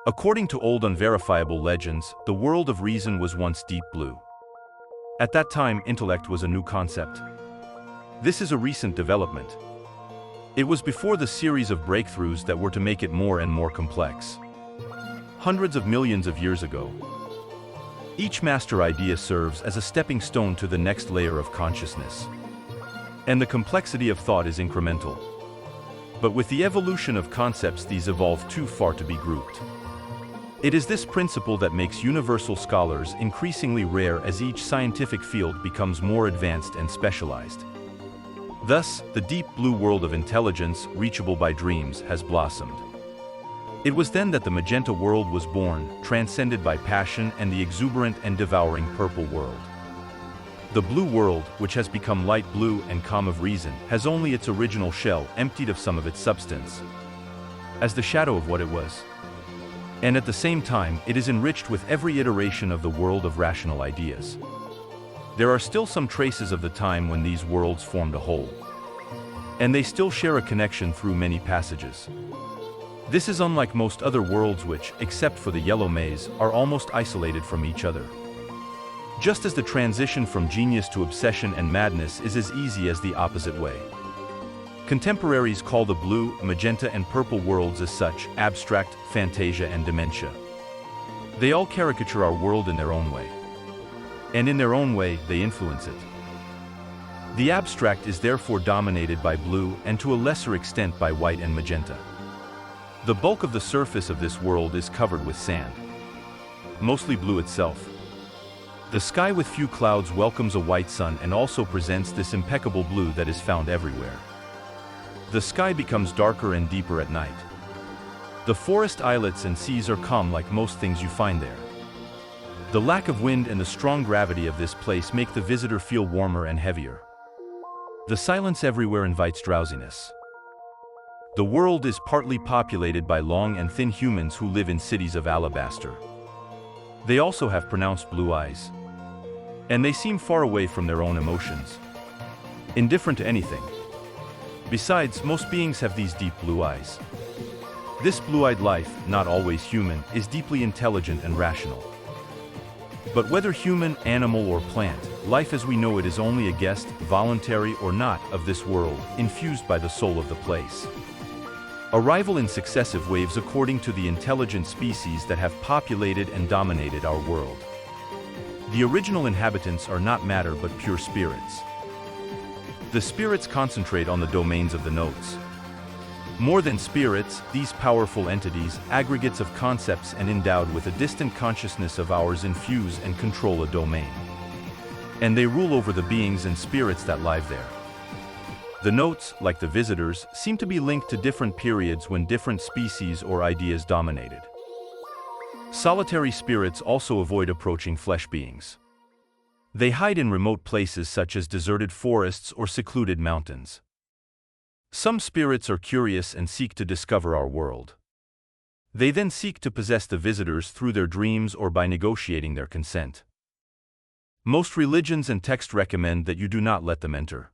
According to old unverifiable legends, the world of reason was once deep blue. At that time, intellect was a new concept. This is a recent development. It was before the series of breakthroughs that were to make it more and more complex. Hundreds of millions of years ago, each master idea serves as a stepping stone to the next layer of consciousness. And the complexity of thought is incremental. But with the evolution of concepts, these evolve too far to be grouped. It is this principle that makes universal scholars increasingly rare as each scientific field becomes more advanced and specialized. Thus, the deep blue world of intelligence, reachable by dreams, has blossomed. It was then that the magenta world was born, transcended by passion, and the exuberant and devouring purple world. The blue world, which has become light blue and calm of reason, has only its original shell, emptied of some of its substance, as the shadow of what it was. And at the same time, it is enriched with every iteration of the world of rational ideas. There are still some traces of the time when these worlds formed a whole. And they still share a connection through many passages. This is unlike most other worlds which, except for the yellow maze, are almost isolated from each other. Just as the transition from genius to obsession and madness is as easy as the opposite way. Contemporaries call the blue, magenta, and purple worlds as such: abstract, fantasia, and dementia. They all caricature our world in their own way. And in their own way, they influence it. The abstract is therefore dominated by blue and to a lesser extent by white and magenta. The bulk of the surface of this world is covered with sand, mostly blue itself. The sky with few clouds welcomes a white sun and also presents this impeccable blue that is found everywhere. The sky becomes darker and deeper at night. The forest islets and seas are calm like most things you find there. The lack of wind and the strong gravity of this place make the visitor feel warmer and heavier. The silence everywhere invites drowsiness. The world is partly populated by long and thin humans who live in cities of alabaster. They also have pronounced blue eyes. And they seem far away from their own emotions, indifferent to anything. Besides, most beings have these deep blue eyes. This blue-eyed life, not always human, is deeply intelligent and rational. But whether human, animal, or plant, life as we know it is only a guest, voluntary or not, of this world, infused by the soul of the place. Arrival in successive waves according to the intelligent species that have populated and dominated our world. The original inhabitants are not matter but pure spirits. The spirits concentrate on the domains of the notes. More than spirits, these powerful entities, aggregates of concepts and endowed with a distant consciousness of ours, infuse and control a domain. And they rule over the beings and spirits that live there. The notes, like the visitors, seem to be linked to different periods when different species or ideas dominated. Solitary spirits also avoid approaching flesh beings. They hide in remote places such as deserted forests or secluded mountains. Some spirits are curious and seek to discover our world. They then seek to possess the visitors through their dreams or by negotiating their consent. Most religions and texts recommend that you do not let them enter.